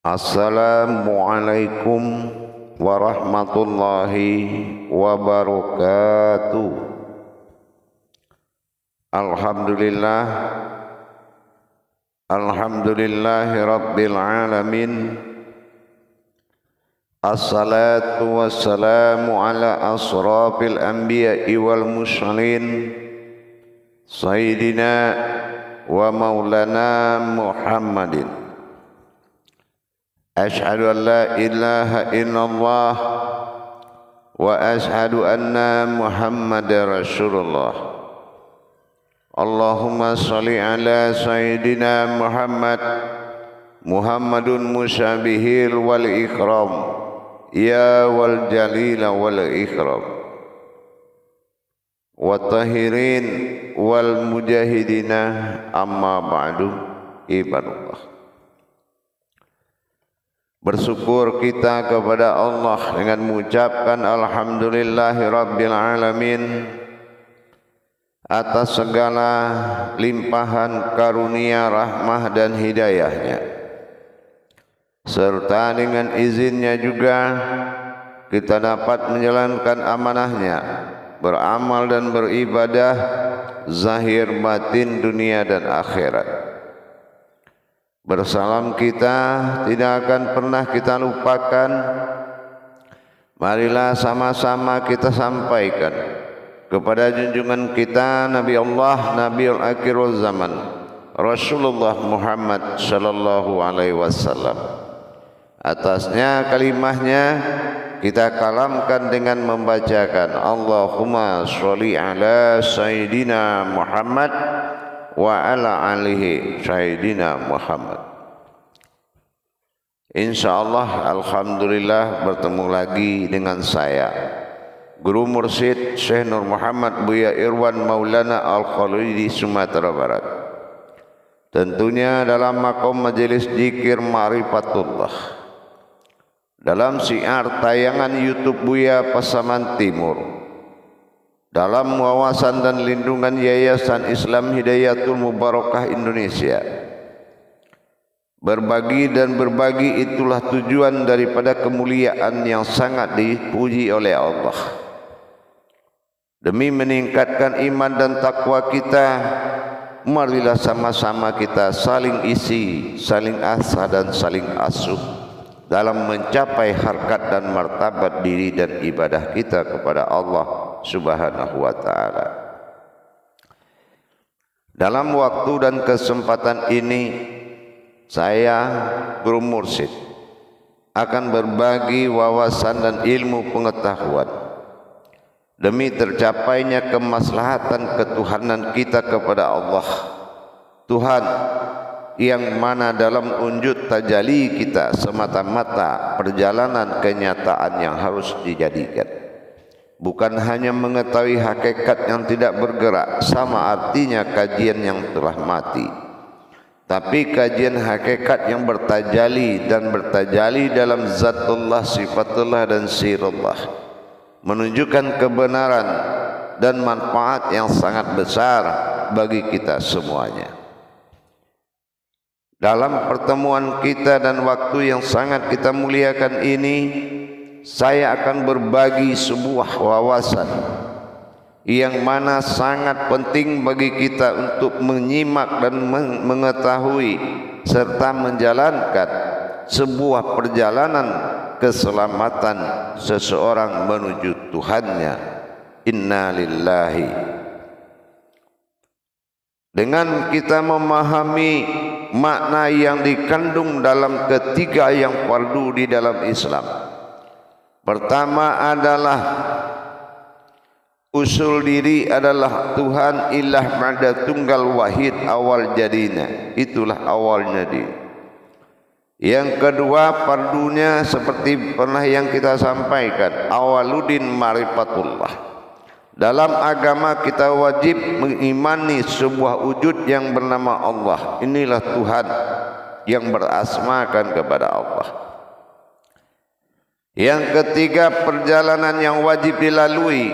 Assalamualaikum warahmatullahi wabarakatuh. Alhamdulillah, alhamdulillahi rabbil alamin. Assalatu wassalamu ala asrafil anbiya'i wal mursalin Sayyidina wa maulana Muhammadin. Ashhadu an la ilaha illallah wa ashhadu anna Muhammadar Rasulullah. Allahumma salli ala Sayyidina Muhammad Muhammadun musyabihil wal ikram ya wal jalil wal ikram wa tahirin wal mujahidina amma ba'du. Ibadallah, bersyukur kita kepada Allah dengan mengucapkan alhamdulillahi rabbil alamin atas segala limpahan karunia, rahmah dan hidayahnya, serta dengan izinnya juga kita dapat menjalankan amanahnya, beramal dan beribadah zahir batin dunia dan akhirat. Bersalam kita tidak akan pernah kita lupakan. Marilah sama-sama kita sampaikan kepada junjungan kita Nabi Allah, Nabiul Akhirul Zaman, Rasulullah Muhammad sallallahu alaihi wasallam. Atasnya kalimahnya kita kalamkan dengan membacakan Allahumma sholli ala Sayyidina Muhammad wa ala alihi Sayyidina Muhammad. Insyaallah, alhamdulillah bertemu lagi dengan saya Guru Mursyid Syekh Nur Muhammad Buya Irwan Maulana Al-Khalidi, Sumatera Barat. Tentunya dalam maqam majelis zikir Ma'rifatullah, dalam siar tayangan YouTube Buya Pasaman Timur, dalam wawasan dan lindungan Yayasan Islam Hidayatul Mubarakah Indonesia. Berbagi dan berbagi itulah tujuan daripada kemuliaan yang sangat dipuji oleh Allah. Demi meningkatkan iman dan takwa kita, marilah sama-sama kita saling isi, saling asah dan saling asuh dalam mencapai harkat dan martabat diri dan ibadah kita kepada Allah Subhanahu wa ta'ala. Dalam waktu dan kesempatan ini, saya Guru Mursyid akan berbagi wawasan dan ilmu pengetahuan demi tercapainya kemaslahatan ketuhanan kita kepada Allah, Tuhan yang mana dalam unjud tajalli kita semata-mata perjalanan kenyataan yang harus dijadikan. Bukan hanya mengetahui hakikat yang tidak bergerak, sama artinya kajian yang telah mati, tapi kajian hakikat yang bertajalli dan bertajalli dalam zatullah, sifatullah dan sirullah, menunjukkan kebenaran dan manfaat yang sangat besar bagi kita semuanya. Dalam pertemuan kita dan waktu yang sangat kita muliakan ini, saya akan berbagi sebuah wawasan yang mana sangat penting bagi kita untuk menyimak dan mengetahui serta menjalankan sebuah perjalanan keselamatan seseorang menuju Tuhannya. Inna lillahi. Dengan kita memahami makna yang dikandung dalam ketiga yang fardu di dalam Islam. Pertama adalah usul diri adalah Tuhan ilah ma'da tunggal wahid awal jadinya, itulah awalnya dia. Yang kedua fardunya seperti pernah yang kita sampaikan, awaludin ma'rifatullah. Dalam agama kita wajib mengimani sebuah wujud yang bernama Allah. Inilah Tuhan yang berasmakan kepada Allah. Yang ketiga perjalanan yang wajib dilalui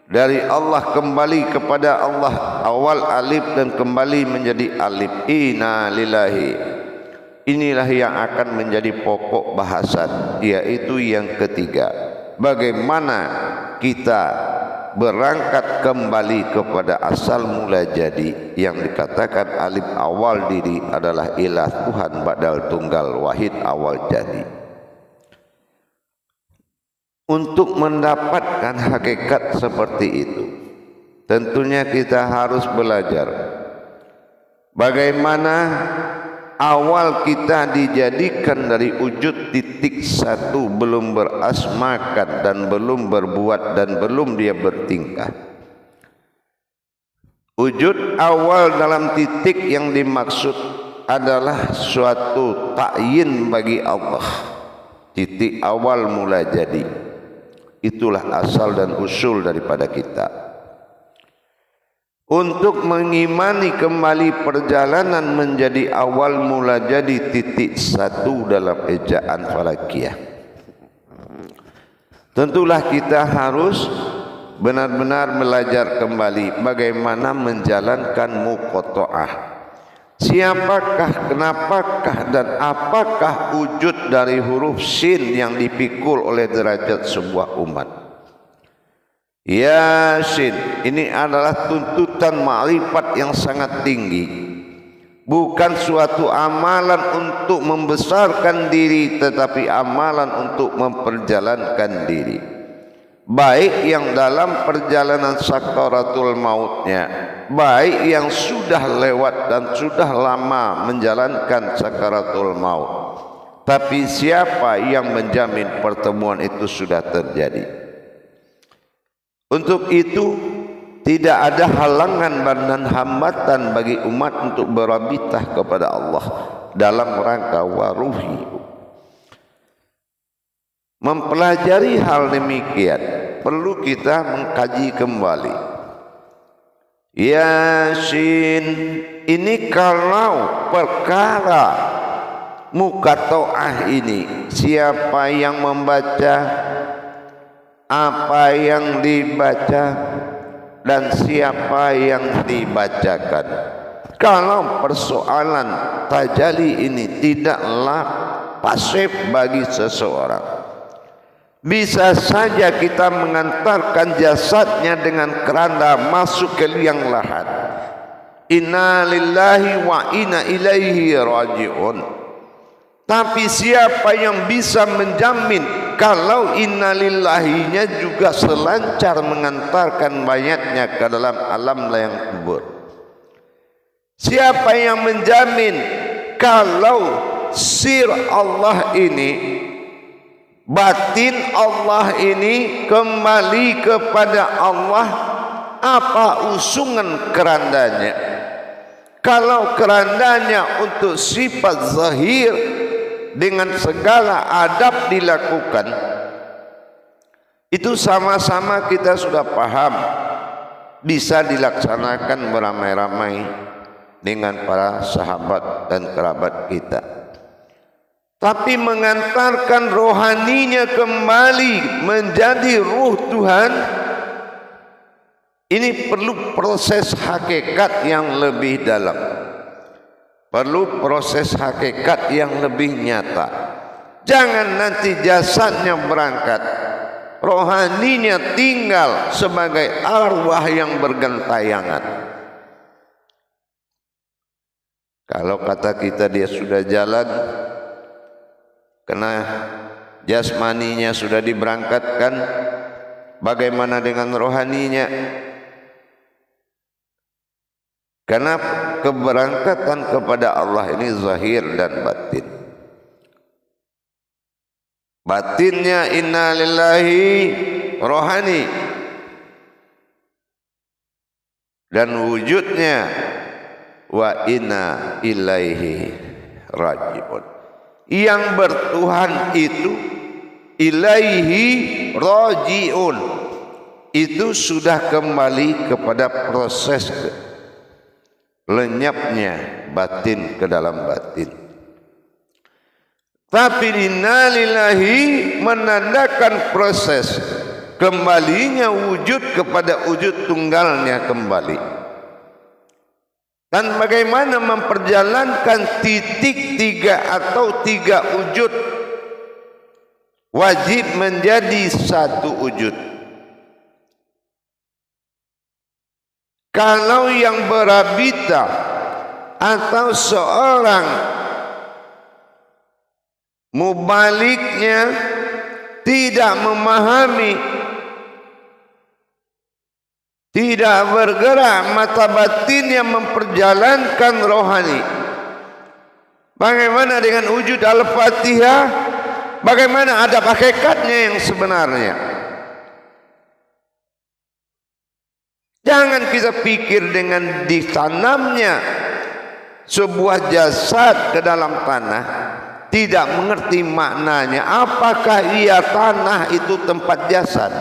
dari Allah kembali kepada Allah, awal alif dan kembali menjadi alif. Inna lillahi inilah yang akan menjadi pokok bahasan, yaitu yang ketiga, bagaimana kita berangkat kembali kepada asal mula jadi yang dikatakan alif awal diri adalah ilah Tuhan badal tunggal wahid awal jadi. Untuk mendapatkan hakikat seperti itu, tentunya kita harus belajar bagaimana awal kita dijadikan dari wujud titik satu, belum berasmakan dan belum berbuat dan belum dia bertingkah. Wujud awal dalam titik yang dimaksud adalah suatu ta'yin bagi Allah. Titik awal mula jadi, itulah asal dan usul daripada kita. Untuk mengimani kembali perjalanan menjadi awal mula jadi titik satu dalam ejaan falakiyah, tentulah kita harus benar-benar belajar kembali bagaimana menjalankan muqatta'ah. Siapakah, kenapakah dan apakah wujud dari huruf sin yang dipikul oleh derajat sebuah umat? Yasin, ini adalah tuntutan ma'rifat yang sangat tinggi, bukan suatu amalan untuk membesarkan diri, tetapi amalan untuk memperjalankan diri, baik yang dalam perjalanan sakaratul mautnya, baik yang sudah lewat dan sudah lama menjalankan sakaratul maut. Tapi siapa yang menjamin pertemuan itu sudah terjadi? Untuk itu tidak ada halangan dan hambatan bagi umat untuk berabitah kepada Allah dalam rangka waruhi. Mempelajari hal demikian perlu kita mengkaji kembali. Yasin, ini kalau perkara muqatta'ah ini, siapa yang membaca, apa yang dibaca, dan siapa yang dibacakan. Kalau persoalan tajalli ini tidaklah pasif bagi seseorang, bisa saja kita mengantarkan jasadnya dengan keranda masuk ke liang lahat. Inna lillahi wa inna ilaihi raji'un. Tapi siapa yang bisa menjamin kalau innalillahinya juga selancar mengantarkan mayatnya ke dalam alam layang kubur? Siapa yang menjamin kalau sir Allah ini, batin Allah ini kembali kepada Allah, apa usungan kerandanya? Kalau kerandanya untuk sifat zahir dengan segala adab dilakukan, itu sama-sama kita sudah paham bisa dilaksanakan beramai-ramai dengan para sahabat dan kerabat kita. Tapi mengantarkan rohaninya kembali menjadi ruh Tuhan, ini perlu proses hakikat yang lebih dalam, perlu proses hakikat yang lebih nyata. Jangan nanti jasadnya berangkat, rohaninya tinggal sebagai arwah yang bergentayangan. Kalau kata kita dia sudah jalan, karena jasmaninya sudah diberangkatkan, bagaimana dengan rohaninya? Karena keberangkatan kepada Allah ini zahir dan batin. Batinnya inna lillahi rohani, dan wujudnya wa inna ilaihi raji'un. Yang bertuhan itu ilaihi raji'un, itu sudah kembali kepada proses lenyapnya batin ke dalam batin. Tapi innalillahi menandakan proses kembalinya wujud kepada wujud tunggalnya kembali. dan bagaimana memperjalankan titik tiga atau tiga wujud wajib menjadi satu wujud. Kalau yang berabita atau seorang mubaliknya tidak memahami, tidak bergerak mata batin yang memperjalankan rohani, bagaimana dengan wujud Al-Fatihah? Bagaimana ada hakikatnya yang sebenarnya? Jangan kita pikir dengan ditanamnya sebuah jasad ke dalam tanah, tidak mengerti maknanya. Apakah ia tanah itu tempat jasad?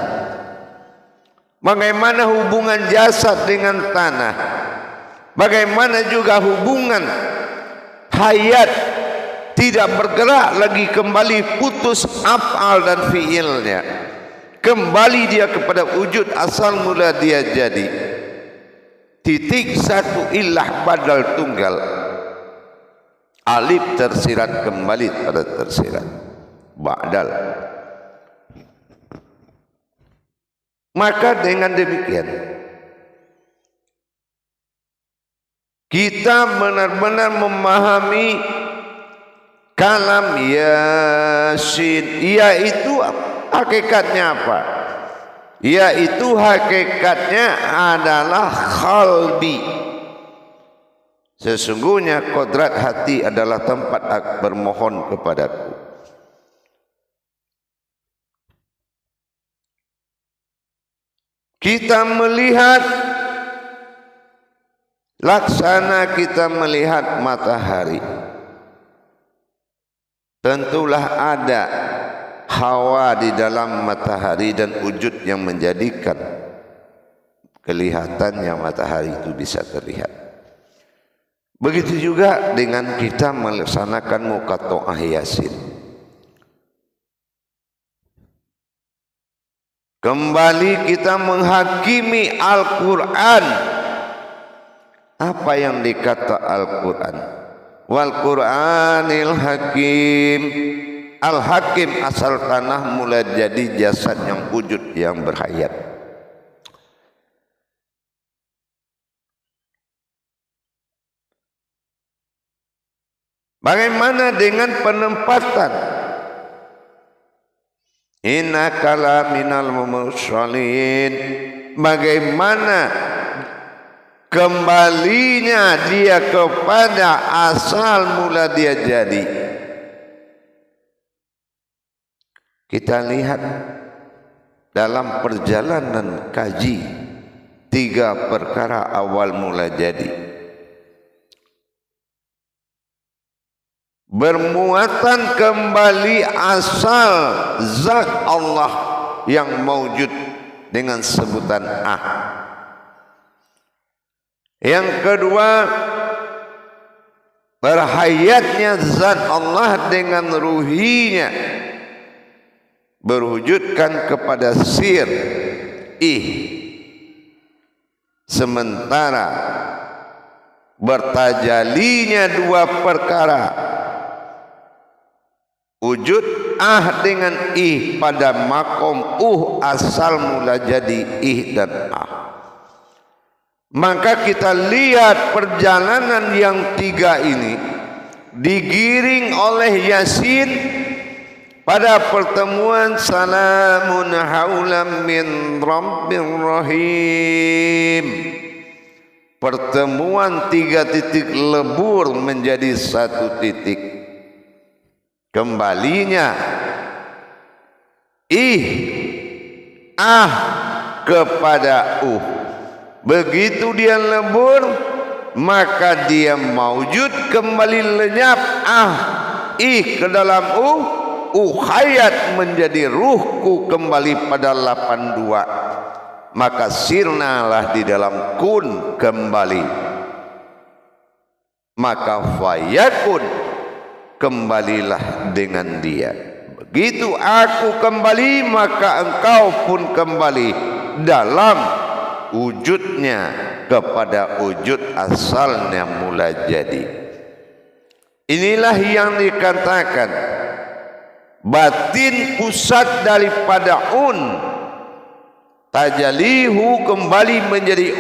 Bagaimana hubungan jasad dengan tanah? Bagaimana juga hubungan hayat tidak bergerak lagi, kembali putus af'al dan fi'ilnya, kembali dia kepada wujud asal mula dia jadi. Titik satu ilah badal tunggal, alif tersirat kembali pada tersirat badal. Maka dengan demikian kita benar-benar memahami kalam Yasin, yaitu hakikatnya apa? Yaitu hakikatnya adalah qalbi. Sesungguhnya kodrat hati adalah tempat bermohon kepadaku. Kita melihat laksana kita melihat matahari, tentulah ada hawa di dalam matahari dan wujud yang menjadikan kelihatannya matahari itu bisa terlihat. Begitu juga dengan kita melaksanakan muqatta'ah Yasin. Kembali kita menghakimi Al-Quran. Apa yang dikata Al-Quran? Wal Quranil Hakim. Al-Hakim asal tanah mulai jadi jasad yang wujud yang berhayat. Bagaimana dengan penempatan? Innaka laminal mursalin. Bagaimana kembalinya dia kepada asal mula dia jadi? Kita lihat dalam perjalanan kaji tiga perkara awal mula jadi. Bermuatan kembali asal zat Allah yang mewujud dengan sebutan Ah. Yang kedua, berhayatnya zat Allah dengan ruhinya, berwujudkan kepada sir ih. Sementara bertajalinya dua perkara, wujud Ah dengan ih pada makom asal mula jadi ih dan Ah. Maka kita lihat perjalanan yang tiga ini digiring oleh Yasin pada pertemuan salamun haulam min rabbir rahim. Pertemuan tiga titik lebur menjadi satu titik. Kembalinya ih Ah kepada Begitu dia lebur, maka dia maujud kembali lenyap ih ke dalam hayat menjadi ruhku kembali pada 82. Maka sirnalah di dalam kun kembali, maka fayakun kembalilah dengan dia. Begitu aku kembali, maka engkau pun kembali dalam wujudnya kepada wujud asalnya mula jadi. Inilah yang dikatakan batin pusat daripada tajalihu kembali menjadi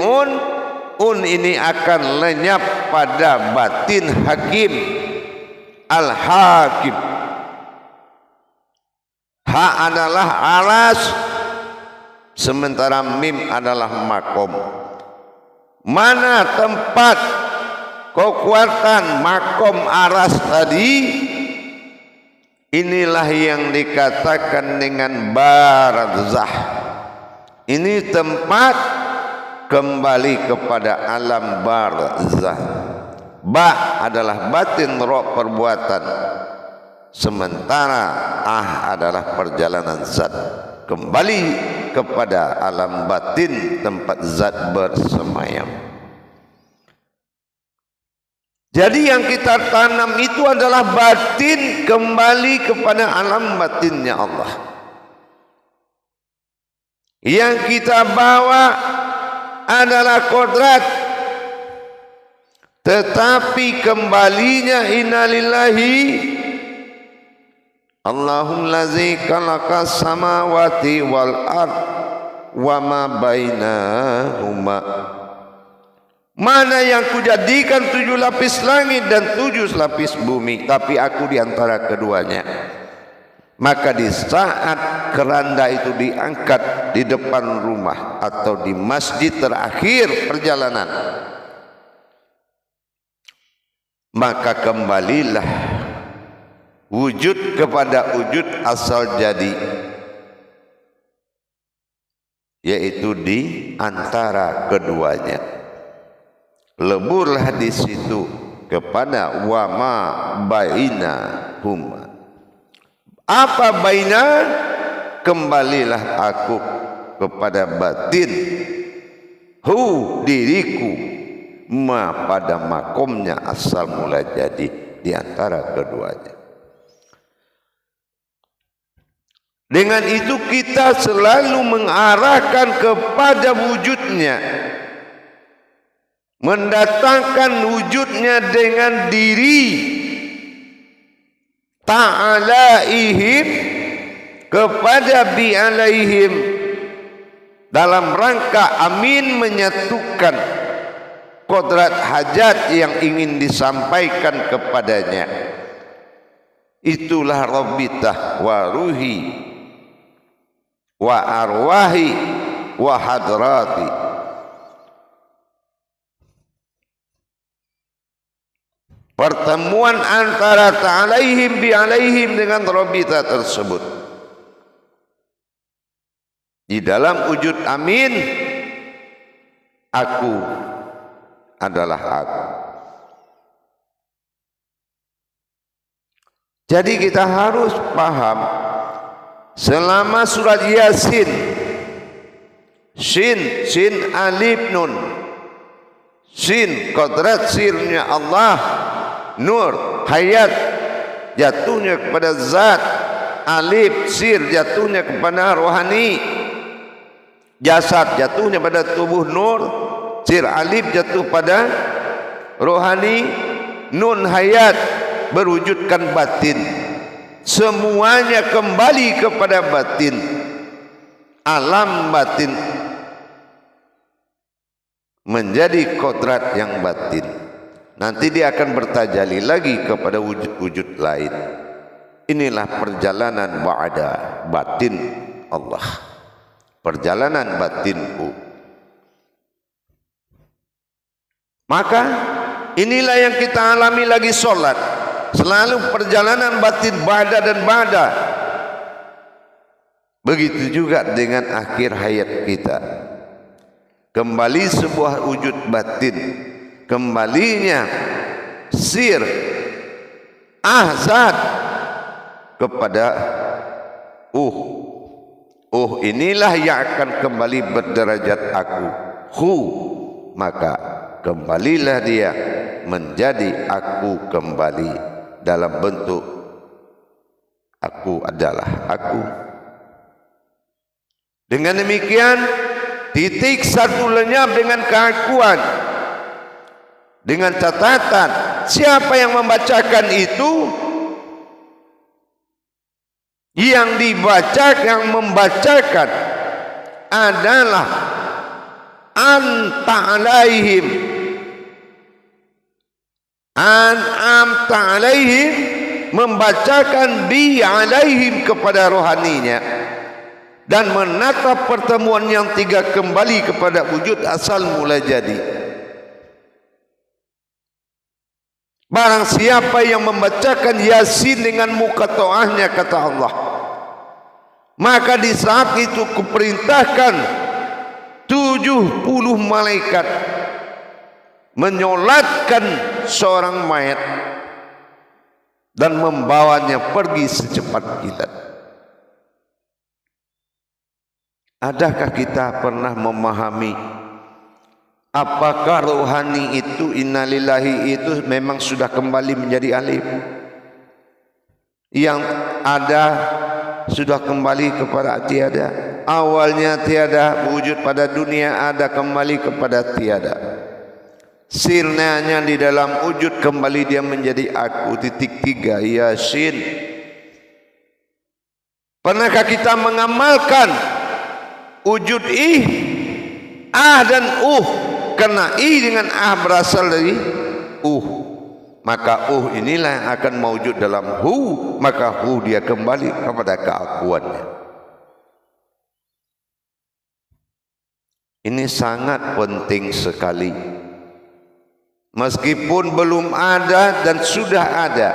ini akan lenyap pada batin hakim al-hakim. Ha adalah alas, sementara mim adalah makom. Mana tempat kekuatan makom aras tadi? Inilah yang dikatakan dengan barzah. Ini tempat kembali kepada alam barzah. Ba adalah batin, roh perbuatan, sementara adalah perjalanan zat kembali kepada alam batin, tempat zat bersemayam. Jadi yang kita tanam itu adalah batin, kembali kepada alam batinnya Allah. Yang kita bawa adalah kodrat, tetapi kembalinya innalillahi Allahumma lazi khalaqa samawati wal ard wa ma bainahuma. Mana yang kujadikan 7 lapis langit dan 7 lapis bumi, tapi aku di antara keduanya. Maka di saat keranda itu diangkat di depan rumah atau di masjid terakhir perjalanan, maka kembalilah wujud kepada wujud asal jadi, yaitu di antara keduanya. Leburlah di situ kepada wama bainahuma. Apa baina? Kembalilah aku kepada batin, diriku, pada makomnya asal mula jadi di antara keduanya. Dengan itu kita selalu mengarahkan kepada wujudnya, mendatangkan wujudnya dengan diri ta'alaihim kepada bi'alaihim, dalam rangka amin menyatukan kodrat hajat yang ingin disampaikan kepadanya. Itulah rabbitah wa ruhi wa arwahi wa hadrati. Pertemuan antara ta'alaihim bi'alaihim dengan rabbitah tersebut. Di dalam wujud amin, aku adalah aku. Jadi kita harus paham, selama surat Yasin, Shin alif nun, Shin kodrat sirnya Allah, Nur hayat jatuhnya kepada zat, alif sir jatuhnya kepada rohani, jasad jatuhnya pada tubuh nur, sir alif jatuh pada rohani, nun hayat berwujudkan batin. Semuanya kembali kepada batin, alam batin menjadi kodrat yang batin. Nanti dia akan bertajali lagi kepada wujud-wujud lain. Inilah perjalanan ba'da batin Allah, perjalanan batinku. Maka inilah yang kita alami lagi sholat, selalu perjalanan batin ba'da dan ba'da. Begitu juga dengan akhir hayat kita, kembali sebuah wujud batin, kembalinya sir zat kepada inilah yang akan kembali berderajat aku, maka kembalilah dia menjadi aku kembali dalam bentuk aku adalah aku. Dengan demikian titik satu lenyap dengan keakuan, dengan catatan siapa yang membacakan itu, yang dibaca, yang membacakan adalah anta alaihim, an'amta alaihim, membacakan bi alaihim kepada rohaninya, dan menatap pertemuan yang tiga kembali kepada wujud asal mula jadi. Barang siapa yang membacakan Yasin dengan muqatta'ahnya, kata Allah, maka di saat itu kuperintahkan 70 malaikat menyolatkan seorang mayat dan membawanya pergi secepat kilat. Adakah kita pernah memahami apakah rohani itu, innalillahi itu memang sudah kembali menjadi alim? Yang ada sudah kembali kepada tiada. Awalnya tiada, wujud pada dunia ada, kembali kepada tiada. Sirnanya di dalam wujud, kembali dia menjadi aku. Titik 3 Yasin. Pernahkah kita mengamalkan wujud dan karena dengan berasal dari maka inilah yang akan mewujud dalam maka dia kembali kepada keakuannya. Ini sangat penting sekali. Meskipun belum ada dan sudah ada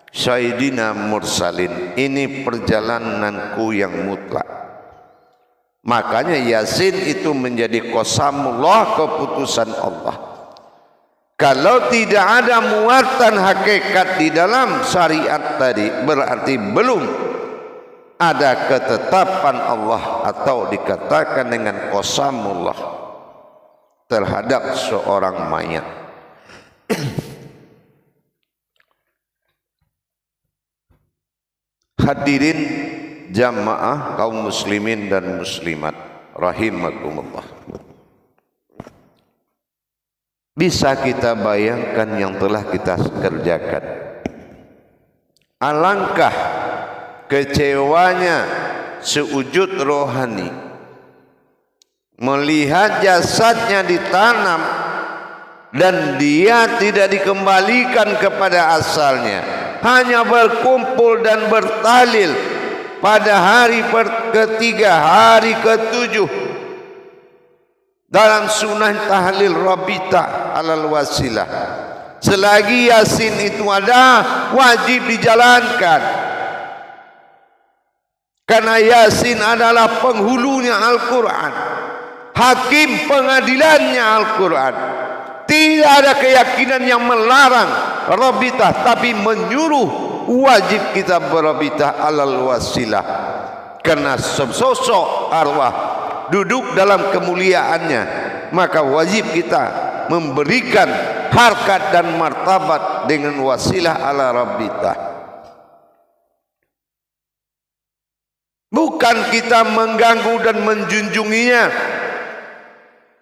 Sayyidina Mursalin, ini perjalananku yang mutlak. Makanya Yasin itu menjadi qasamullah, keputusan Allah. Kalau tidak ada muatan hakikat di dalam syariat tadi, berarti belum ada ketetapan Allah, atau dikatakan dengan qasamullah terhadap seorang mayat. Hadirin jamaah kaum muslimin dan muslimat rahimakumullah. Bisa kita bayangkan yang telah kita kerjakan. Alangkah kecewanya sewujud rohani melihat jasadnya ditanam dan dia tidak dikembalikan kepada asalnya, hanya berkumpul dan bertahlil pada hari ketiga, hari ke-7 dalam sunnah tahlil rabita alal wasilah. Selagi Yasin itu ada, wajib dijalankan, karena Yasin adalah penghulunya Al-Quran, hakim pengadilannya Al-Quran. Tidak ada keyakinan yang melarang rabitah, tapi menyuruh wajib kita berabitah alal wasilah, karena sosok arwah duduk dalam kemuliaannya, maka wajib kita memberikan harkat dan martabat dengan wasilah ala rabitah. Bukan kita mengganggu dan menjunjunginya,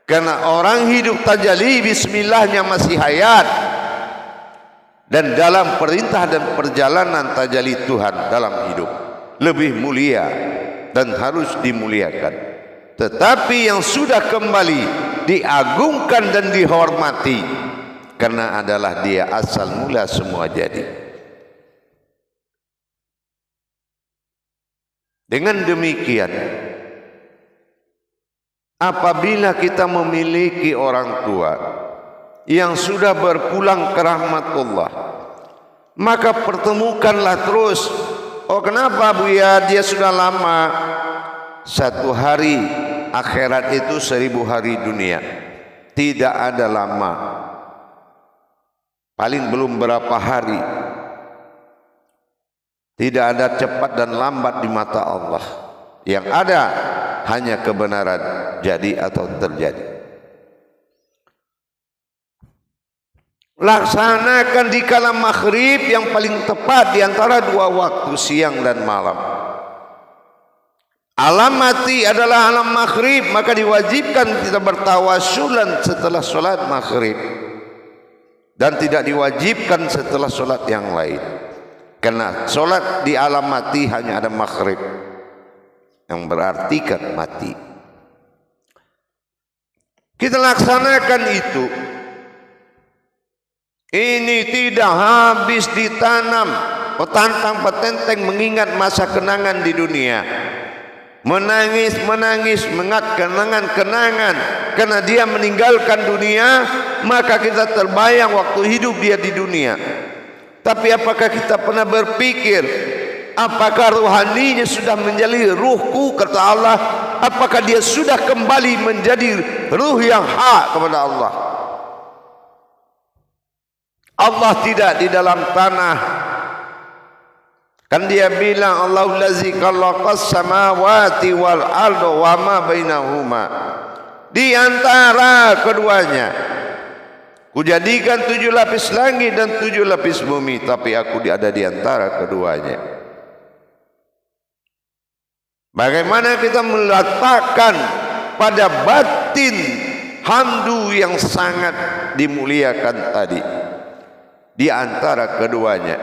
karena orang hidup tajalli bismillahnya masih hayat, dan dalam perintah dan perjalanan tajalli Tuhan dalam hidup lebih mulia dan harus dimuliakan. Tetapi yang sudah kembali diagungkan dan dihormati, karena adalah dia asal mula semua jadi. Dengan demikian, apabila kita memiliki orang tua yang sudah berpulang ke rahmatullah, maka pertemukanlah terus. Oh, kenapa Bu ya, dia sudah lama? Satu hari akhirat itu 1000 hari dunia. Tidak ada lama, paling belum berapa hari. Tidak ada cepat dan lambat di mata Allah. Yang ada hanya kebenaran jadi atau terjadi. Laksanakan di kala maghrib yang paling tepat di antara dua waktu siang dan malam. Alam mati adalah alam maghrib, maka diwajibkan kita bertawasulan setelah solat maghrib, dan tidak diwajibkan setelah solat yang lain, karena solat di alam mati hanya ada maghrib yang berarti kan mati. Kita laksanakan itu. Ini tidak habis ditanam petantang petenteng mengingat masa kenangan di dunia, menangis mengat kenangan karena dia meninggalkan dunia. Maka kita terbayang waktu hidup dia di dunia. Tapi apakah kita pernah berpikir, apakah rohaninya sudah menjadi ruhku, kata Allah? Apakah dia sudah kembali menjadi ruh yang hak kepada Allah? Allah tidak di dalam tanah. Kan dia bilang, Allahu allazi khalaqas samawati wal arda wa ma bainahuma. Di antara keduanya, kujadikan 7 lapis langit dan 7 lapis bumi, tapi aku ada di antara keduanya. Bagaimana kita meletakkan pada batin hamdu yang sangat dimuliakan tadi di antara keduanya,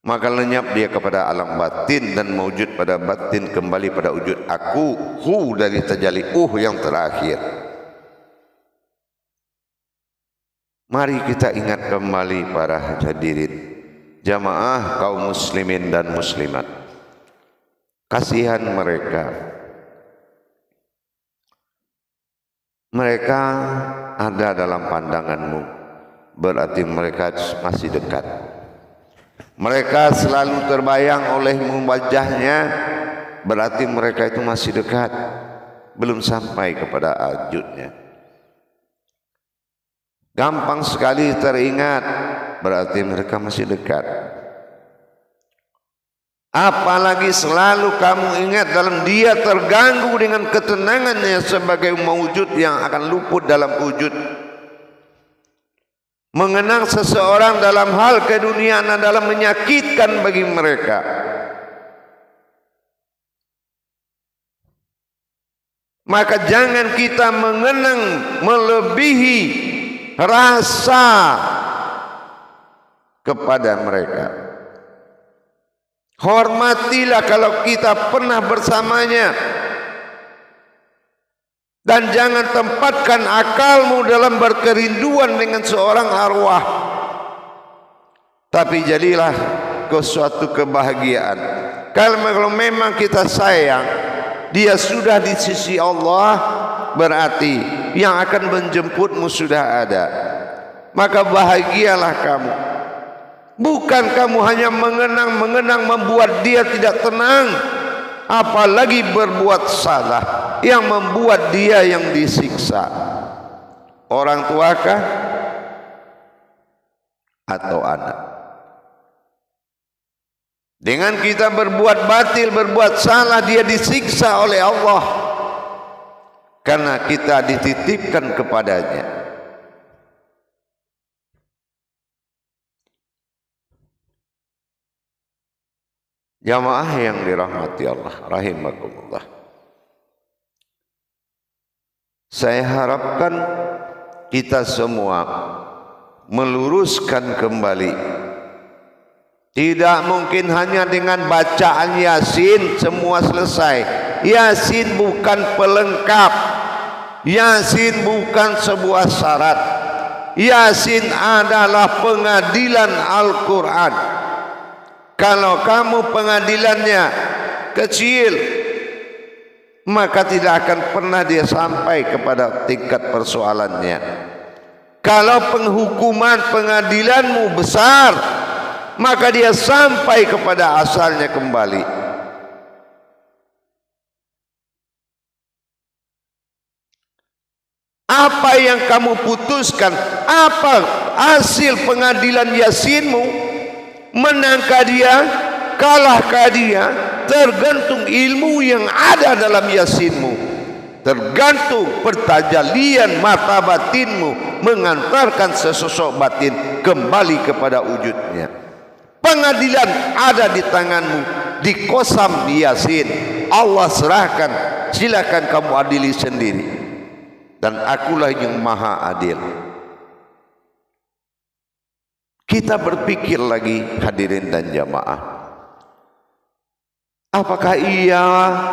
maka lenyap dia kepada alam batin dan mewujud pada batin kembali pada wujud aku, hu dari tajalli yang terakhir. Mari kita ingat kembali para hadirin jamaah kaum muslimin dan muslimat. Kasihan mereka. Mereka ada dalam pandanganmu, berarti mereka masih dekat. Mereka selalu terbayang olehmu wajahnya, berarti mereka itu masih dekat, belum sampai kepada wujudnya. Gampang sekali teringat, berarti mereka masih dekat. Apalagi selalu kamu ingat dalam dia terganggu dengan ketenangannya sebagai mewujud yang akan luput dalam wujud. Mengenang seseorang dalam hal keduniaan adalah menyakitkan bagi mereka. Maka jangan kita mengenang melebihi rasa kepada mereka. Hormatilah kalau kita pernah bersamanya, dan jangan tempatkan akalmu dalam berkerinduan dengan seorang arwah, tapi jadilah ke suatu kebahagiaan. Kalau memang kita sayang, dia sudah di sisi Allah, berarti yang akan menjemputmu sudah ada. Maka bahagialah kamu. Bukan kamu hanya mengenang membuat dia tidak tenang, apalagi berbuat salah yang membuat dia yang disiksa. Orang tuakah atau anak? Dengan kita berbuat batil, berbuat salah, dia disiksa oleh Allah karena kita dititipkan kepadanya. Jamaah yang dirahmati Allah rahimakumullah, saya harapkan kita semua meluruskan kembali. Tidak mungkin hanya dengan bacaan Yasin semua selesai. Yasin bukan pelengkap, Yasin bukan sebuah syarat. Yasin adalah pengadilan Al-Quran. Kalau kamu pengadilannya kecil, maka tidak akan pernah dia sampai kepada tingkat persoalannya. Kalau penghukuman pengadilanmu besar, maka dia sampai kepada asalnya kembali. Apa yang kamu putuskan, apa hasil pengadilan Yasinmu? Menangkah dia, kalahkah dia, tergantung ilmu yang ada dalam Yasinmu, tergantung pertajalian mata batinmu mengantarkan sesosok batin kembali kepada wujudnya. Pengadilan ada di tanganmu. Di Qasam Yasin Allah serahkan, silakan kamu adili sendiri, dan akulah yang maha adil. Kita berpikir lagi, hadirin dan jamaah, apakah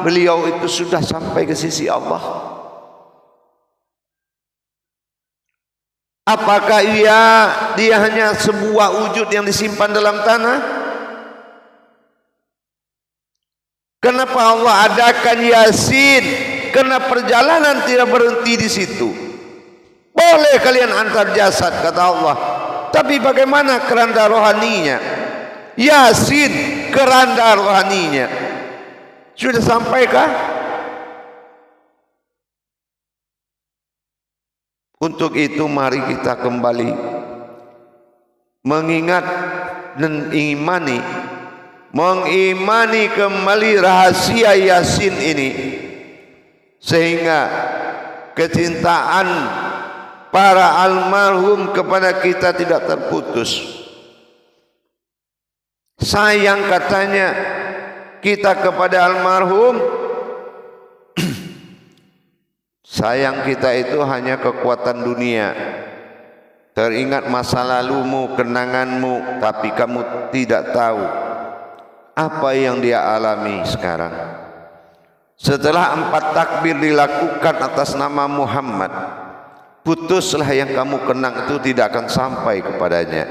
beliau itu sudah sampai ke sisi Allah? Apakah dia hanya sebuah wujud yang disimpan dalam tanah? Kenapa Allah adakan Yasin? Karena perjalanan tidak berhenti di situ. Boleh kalian antar jasad, kata Allah, tapi bagaimana keranda rohaninya? Yasin, keranda rohaninya sudah sampaikah? Untuk itu mari kita kembali mengingat dan mengimani kembali rahasia Yasin ini, sehingga kecintaan para almarhum kepada kita tidak terputus. Sayang katanya kita kepada almarhum, sayang kita itu hanya kekuatan dunia. Teringat masa lalumu, kenanganmu, tapi kamu tidak tahu apa yang dia alami sekarang. Setelah 4 takbir dilakukan atas nama Muhammad, putuslah yang kamu kenang itu tidak akan sampai kepadanya.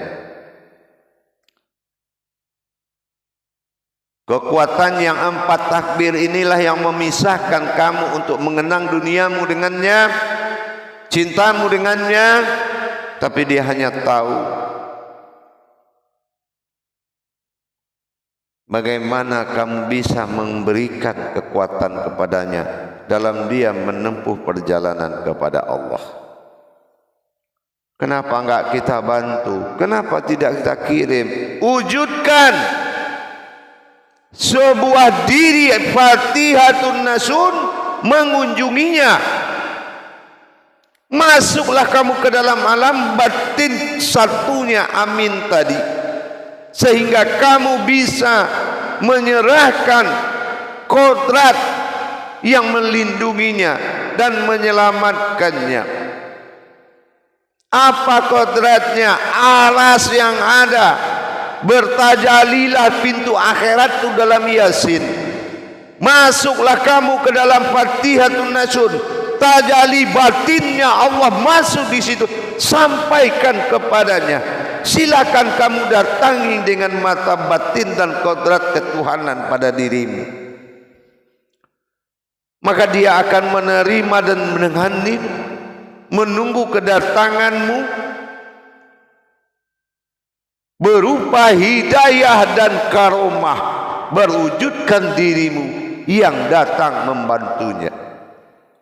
Kekuatan yang 4 takbir inilah yang memisahkan kamu untuk mengenang duniamu dengannya, cintamu dengannya, tapi dia hanya tahu bagaimana kamu bisa memberikan kekuatan kepadanya dalam dia menempuh perjalanan kepada Allah. Kenapa enggak kita bantu? Kenapa tidak kita kirim? Wujudkan sebuah diri Fatihatun Nasun mengunjunginya. Masuklah kamu ke dalam alam batin satunya amin tadi, sehingga kamu bisa menyerahkan kodrat yang melindunginya dan menyelamatkannya. Apa kodratnya? Aras yang ada. Bertajalilah pintu akhirat itu dalam Yasin. Masuklah kamu ke dalam Fatihatun Nasun. Tajali batinnya Allah masuk di situ. Sampaikan kepadanya. Silakan kamu datangi dengan mata batin dan kodrat ketuhanan pada dirimu. Maka dia akan menerima dan menengani, menunggu kedatanganmu berupa hidayah dan karomah, berwujudkan dirimu yang datang membantunya.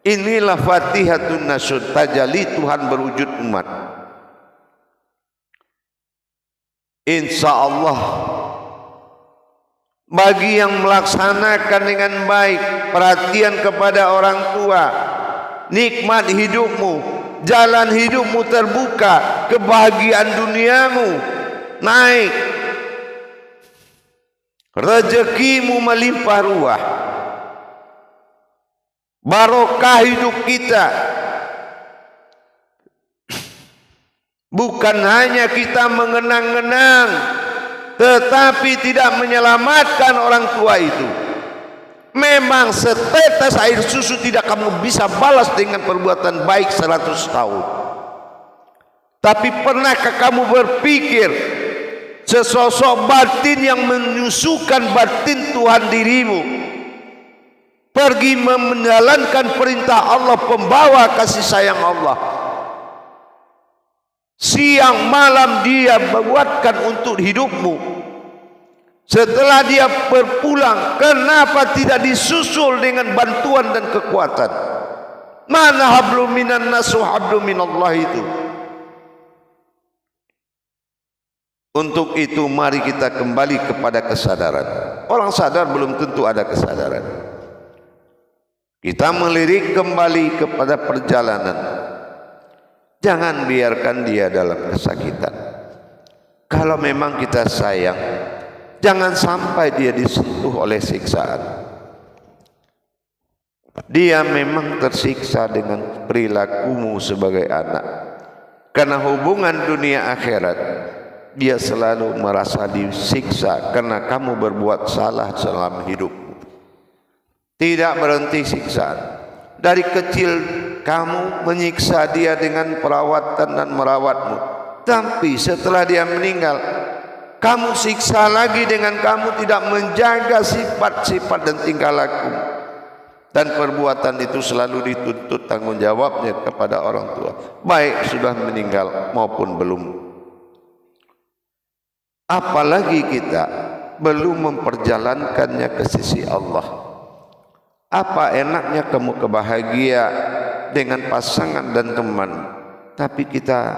Inilah Fatihatun Nasun, tajalli Tuhan berwujud umat. Insya Allah bagi yang melaksanakan dengan baik, perhatian kepada orang tua, nikmat hidupmu, jalan hidupmu terbuka, kebahagiaan duniamu naik, rezekimu melimpah ruah, barokah hidup kita. Bukan hanya kita mengenang-kenang, tetapi tidak menyelamatkan orang tua itu. Memang setetes air susu tidak kamu bisa balas dengan perbuatan baik 100 tahun. Tapi pernahkah kamu berpikir sesosok batin yang menyusukan batin Tuhan dirimu pergi menjalankan perintah Allah, pembawa kasih sayang Allah, siang malam dia buatkan untuk hidupmu. Setelah dia berpulang, kenapa tidak disusul dengan bantuan dan kekuatan? Mana hablum minan nas wa hablum minallah itu? Untuk itu mari kita kembali kepada kesadaran. Orang sadar belum tentu ada kesadaran. Kita melirik kembali kepada perjalanan. Jangan biarkan dia dalam kesakitan. Kalau memang kita sayang, Jangan sampai dia disentuh oleh siksaan. Dia memang tersiksa dengan perilakumu sebagai anak. Karena hubungan dunia akhirat, dia selalu merasa disiksa karena kamu berbuat salah selama hidupmu. Tidak berhenti siksaan. Dari kecil kamu menyiksa dia dengan perawatan dan merawatmu, tapi setelah dia meninggal, kamu siksa lagi dengan kamu tidak menjaga sifat-sifat dan tingkah laku, dan perbuatan itu selalu dituntut tanggung jawabnya kepada orang tua, baik sudah meninggal maupun belum. Apalagi kita belum memperjalankannya ke sisi Allah. Apa enaknya kamu kebahagia dengan pasangan dan teman, tapi kita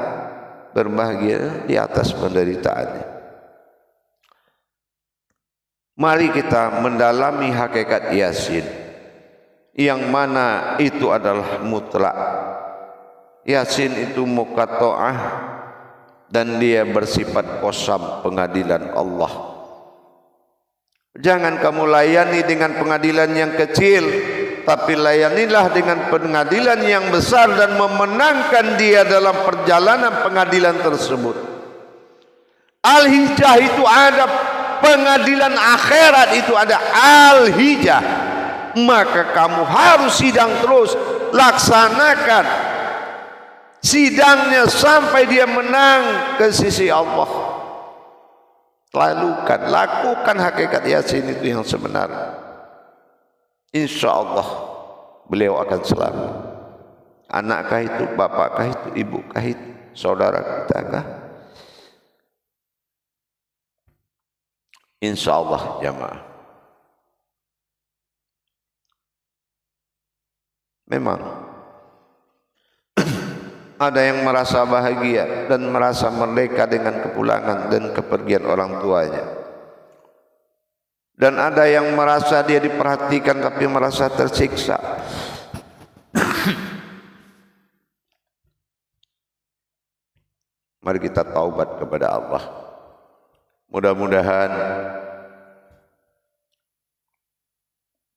berbahagia di atas penderitaannya. Mari kita mendalami hakikat Yasin, yang mana itu adalah mutlak. Yasin itu muqatta'ah, dan dia bersifat qasam, pengadilan Allah. Jangan kamu layani dengan pengadilan yang kecil, tapi layanilah dengan pengadilan yang besar dan memenangkan dia dalam perjalanan pengadilan tersebut. Al-Hijjah itu ada, pengadilan akhirat itu ada Al-Hijjah. Maka kamu harus sidang terus, laksanakan sidangnya sampai dia menang ke sisi Allah. Lakukan hakikat Yasin itu yang sebenar. Insya Allah beliau akan selamat. Anakkah itu, bapakkah itu, ibukah itu, saudara kita kah? Insya Allah jamaah. Memang ada yang merasa bahagia dan merasa merdeka dengan kepulangan dan kepergian orang tuanya. Dan ada yang merasa dia diperhatikan tapi merasa tersiksa. Mari kita taubat kepada Allah. Mudah-mudahan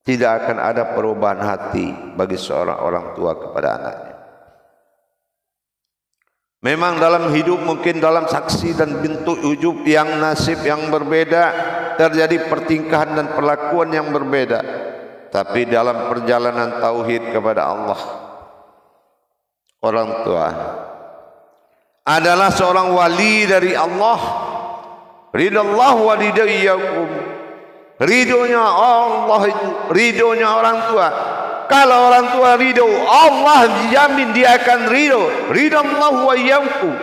tidak akan ada perubahan hati bagi seorang orang tua kepada anaknya. Memang dalam hidup mungkin dalam saksi dan bentuk ujub yang nasib yang berbeda, terjadi pertingkahan dan perlakuan yang berbeda. Tapi dalam perjalanan tauhid kepada Allah, orang tua adalah seorang wali dari Allah. Ridallahu wa ridaiyakum. Ridhonya Allah itu, ridhonya orang tua. Kalau orang tua ridho, Allah jamin dia akan ridho. Ridallahu wa iyyakum.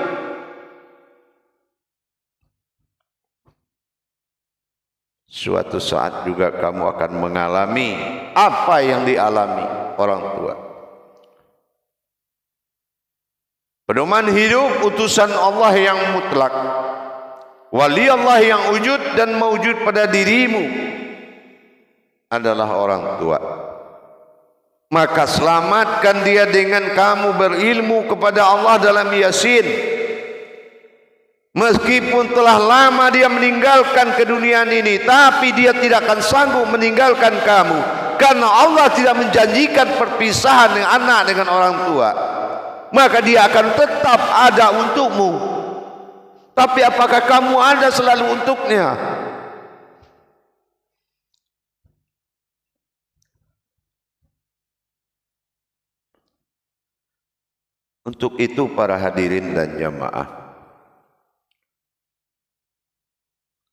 Suatu saat juga kamu akan mengalami apa yang dialami orang tua. Pedoman hidup utusan Allah yang mutlak, wali Allah yang wujud dan mewujud pada dirimu adalah orang tua. Maka selamatkan dia dengan kamu berilmu kepada Allah dalam Yasin. Meskipun telah lama dia meninggalkan keduniaan ini, tapi dia tidak akan sanggup meninggalkan kamu, karena Allah tidak menjanjikan perpisahan dengan anak dengan orang tua. Maka dia akan tetap ada untukmu. Tapi apakah kamu ada selalu untuknya? Untuk itu para hadirin dan jamaah,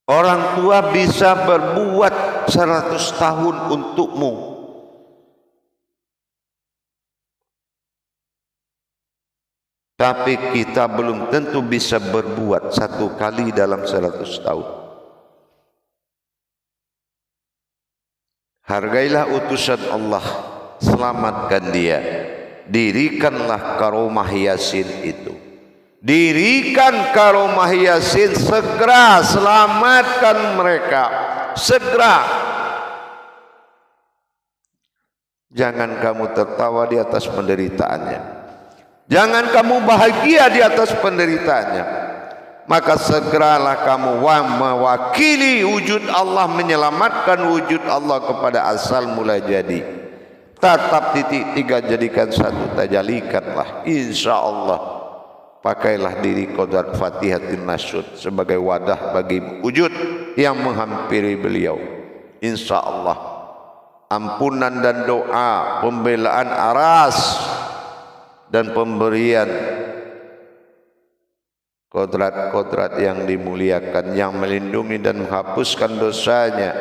orang tua bisa berbuat 100 tahun untukmu, tapi kita belum tentu bisa berbuat satu kali dalam 100 tahun. Hargailah utusan Allah, selamatkan dia. Dirikanlah karomah Yasin itu. Dirikan karomah Yasin, segera selamatkan mereka, segera. Jangan kamu tertawa di atas penderitaannya. Jangan kamu bahagia di atas penderitaannya. maka segeralah kamu mewakili wujud Allah, menyelamatkan wujud Allah kepada asal mula jadi. Tatap titik tiga jadikan satu, tajalikanlah, insya Allah. Pakailah diri Qadrat Fatihatin Nasyud sebagai wadah bagi wujud yang menghampiri beliau. Insya Allah ampunan dan doa, pembelaan aras dan pemberian kodrat-kodrat yang dimuliakan, yang melindungi dan menghapuskan dosanya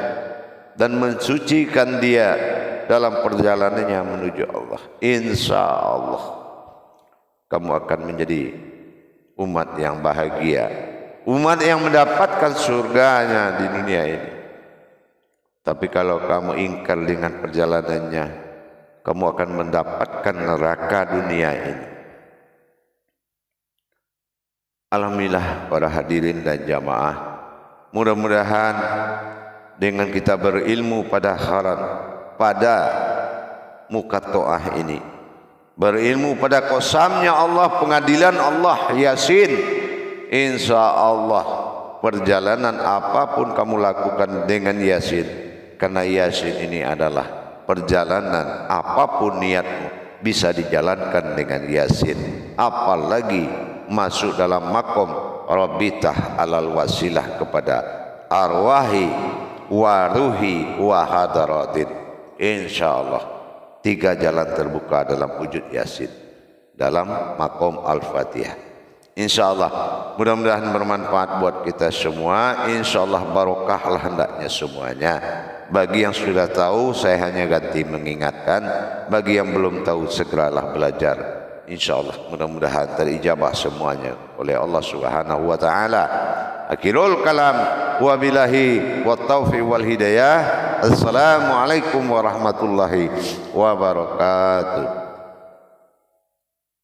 dan mensucikan dia dalam perjalanannya menuju Allah. Insya Allah kamu akan menjadi umat yang bahagia, umat yang mendapatkan surganya di dunia ini. Tapi kalau kamu ingkar dengan perjalanannya, kamu akan mendapatkan neraka dunia ini. Alhamdulillah para hadirin dan jamaah, mudah-mudahan dengan kita berilmu pada muqatta'ah ini, berilmu pada qasamnya Allah, pengadilan Allah, Yasin, insya Allah perjalanan apapun kamu lakukan dengan Yasin, karena Yasin ini adalah perjalanan apapun niatmu bisa dijalankan dengan Yasin, apalagi masuk dalam makom Rabbitah alal wasilah kepada arwahi wa ruhi wa hadaratin. InsyaAllah 3 jalan terbuka dalam wujud Yasin dalam makom Al-Fatihah. InsyaAllah mudah-mudahan bermanfaat buat kita semua. InsyaAllah barokahlah hendaknya semuanya. Bagi yang sudah tahu saya hanya ganti mengingatkan, bagi yang belum tahu segeralah belajar. InsyaAllah mudah-mudahan terijabah semuanya oleh Allah Subhanahu wa taala. Akhirul kalam wa billahi wa taufiq wal hidayah. Assalamualaikum warahmatullahi wabarakatuh.